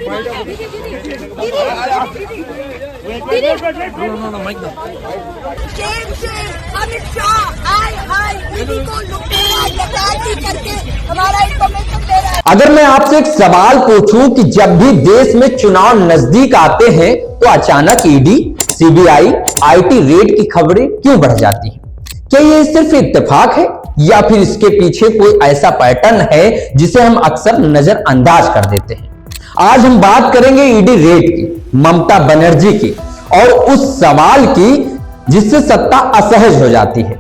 अमित शाह आए ईडी को लुटेरा डकैती करके हमारा इंफॉर्मेशन दे रहा है। अगर मैं आपसे एक सवाल पूछूं कि जब भी देश में चुनाव नजदीक आते हैं तो अचानक ईडी, सीबीआई, आईटी रेड की खबरें क्यों बढ़ जाती हैं? क्या ये सिर्फ इत्तेफाक है या फिर इसके पीछे कोई ऐसा पैटर्न है जिसे हम अक्सर नजरअंदाज कर देते हैं? आज हम बात करेंगे ईडी रेड की, ममता बनर्जी की और उस सवाल की जिससे सत्ता असहज हो जाती है।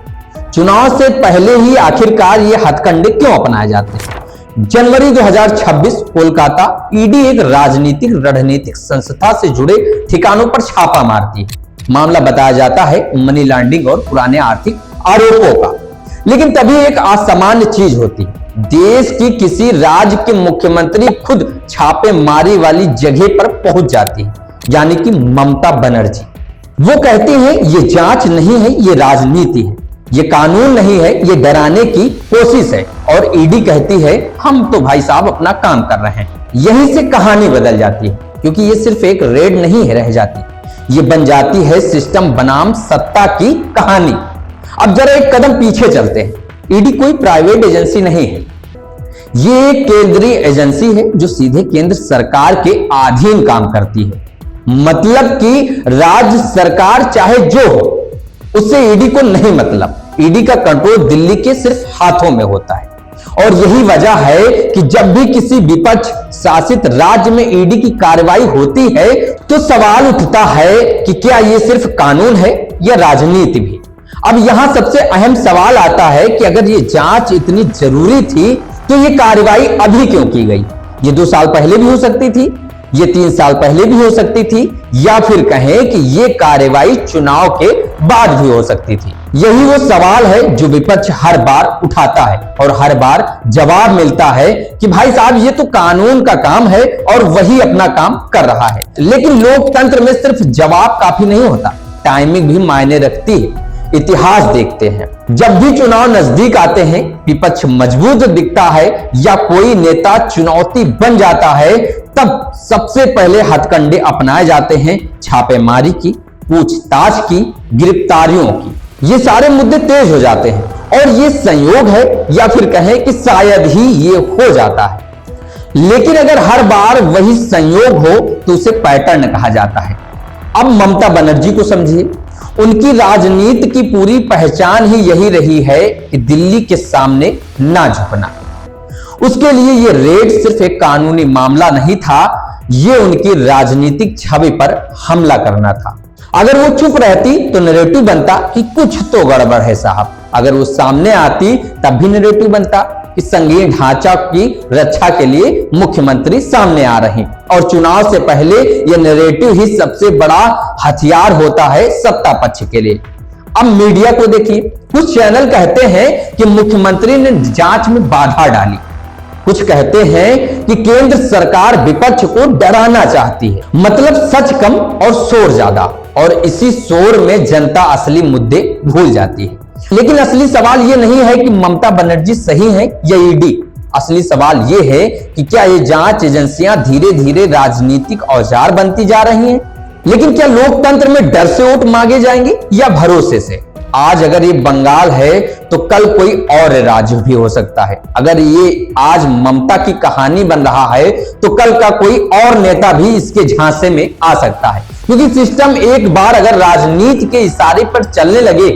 चुनाव से पहले ही आखिरकार ये हथकंडे क्यों अपनाए जाते हैं? जनवरी 2026 कोलकाता ईडी एक राजनीतिक रणनीतिक संस्था से जुड़े ठिकानों पर छापा मारती है। मामला बताया जाता है मनी लॉन्ड्रिंग और पुराने आर्थिक आरोपों का। लेकिन तभी एक असामान्य चीज होती है, देश की किसी राज्य के मुख्यमंत्री खुद छापेमारी वाली जगह पर पहुंच जाती है, यानी कि ममता बनर्जी। वो कहती हैं ये जांच नहीं है, ये राजनीति है, ये कानून नहीं है, ये डराने की कोशिश है। और ईडी कहती है हम तो भाई साहब अपना काम कर रहे हैं। यहीं से कहानी बदल जाती है, क्योंकि ये सिर्फ एक रेड नहीं है रह जाती, ये बन जाती है सिस्टम बनाम सत्ता की कहानी। अब जरा एक कदम पीछे चलते हैं। ईडी कोई प्राइवेट एजेंसी नहीं है, ये एक केंद्रीय एजेंसी है जो सीधे केंद्र सरकार के अधीन काम करती है। मतलब कि राज्य सरकार चाहे जो हो, उससे ईडी को नहीं मतलब। ईडी का कंट्रोल दिल्ली के सिर्फ हाथों में होता है। और यही वजह है कि जब भी किसी विपक्ष शासित राज्य में ईडी की कार्रवाई होती है तो सवाल उठता है कि क्या यह सिर्फ कानून है या राजनीति भी। अब यहां सबसे अहम सवाल आता है कि अगर ये जांच इतनी जरूरी थी तो ये कार्रवाई अभी क्यों की गई? ये 2 साल पहले भी हो सकती थी, ये 3 साल पहले भी हो सकती थी, या फिर कहें कि ये कार्रवाई चुनाव के बाद भी हो सकती थी। यही वो सवाल है जो विपक्ष हर बार उठाता है और हर बार जवाब मिलता है कि भाई साहब ये तो कानून का काम है और वही अपना काम कर रहा है। लेकिन लोकतंत्र में सिर्फ जवाब काफी नहीं होता, टाइमिंग भी मायने रखती है। इतिहास देखते हैं, जब भी चुनाव नजदीक आते हैं, विपक्ष मजबूत दिखता है या कोई नेता चुनौती बन जाता है, तब सबसे पहले हथकंडे अपनाए जाते हैं छापेमारी की, पूछताछ की, गिरफ्तारियों की। ये सारे मुद्दे तेज हो जाते हैं और ये संयोग है या फिर कहें कि शायद ही ये हो जाता है। लेकिन अगर हर बार वही संयोग हो तो उसे पैटर्न कहा जाता है। अब ममता बनर्जी को समझिए, उनकी राजनीति की पूरी पहचान ही यही रही है कि दिल्ली के सामने ना झुकना। उसके लिए ये रेड सिर्फ एक कानूनी मामला नहीं था, ये उनकी राजनीतिक छवि पर हमला करना था। अगर वो चुप रहती तो नैरेटिव बनता कि कुछ तो गड़बड़ है साहब। अगर वो सामने आती तब भी नैरेटिव बनता कि संघीय ढांचा की रक्षा के लिए मुख्यमंत्री सामने आ रहे हैं। और चुनाव से पहले यह नैरेटिव ही सबसे बड़ा हथियार होता है सत्ता पक्ष के लिए। अब मीडिया को देखिए, कुछ चैनल कहते हैं कि मुख्यमंत्री ने जांच में बाधा डाली, कुछ कहते हैं कि केंद्र सरकार विपक्ष को डराना चाहती है। मतलब सच कम और शोर ज्यादा, और इसी शोर में जनता असली मुद्दे भूल जाती है। लेकिन असली सवाल यह नहीं है कि ममता बनर्जी सही है या ईडी। असली सवाल यह है कि क्या ये जांच एजेंसियां धीरे धीरे राजनीतिक औजार बनती जा रही हैं? लेकिन क्या लोकतंत्र में डर से वोट मांगे जाएंगे या भरोसे से? आज अगर ये बंगाल है तो कल कोई और राज्य भी हो सकता है। अगर ये आज ममता की कहानी बन रहा है तो कल का कोई और नेता भी इसके झांसे में आ सकता है। क्योंकि सिस्टम एक बार अगर राजनीति के इशारे पर चलने लगे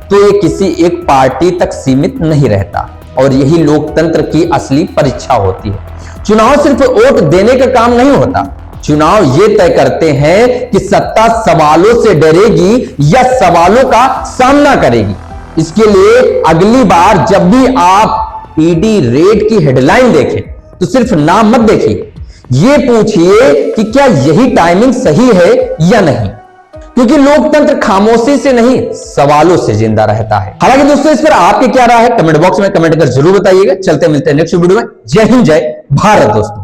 तो ये किसी एक पार्टी तक सीमित नहीं रहता। और यही लोकतंत्र की असली परीक्षा होती है। चुनाव सिर्फ वोट देने का काम नहीं होता, चुनाव ये तय करते हैं कि सत्ता सवालों से डरेगी या सवालों का सामना करेगी। इसके लिए अगली बार जब भी आप ईडी रेड की हेडलाइन देखें तो सिर्फ नाम मत देखिए, ये पूछिए कि क्या यही टाइमिंग सही है या नहीं। क्योंकि लोकतंत्र खामोशी से नहीं, सवालों से जिंदा रहता है। हालांकि दोस्तों, इस पर आपके क्या राय है कमेंट बॉक्स में कमेंट कर जरूर बताइएगा। चलते मिलते हैं नेक्स्ट वीडियो में। जय हिंद, जय भारत दोस्तों।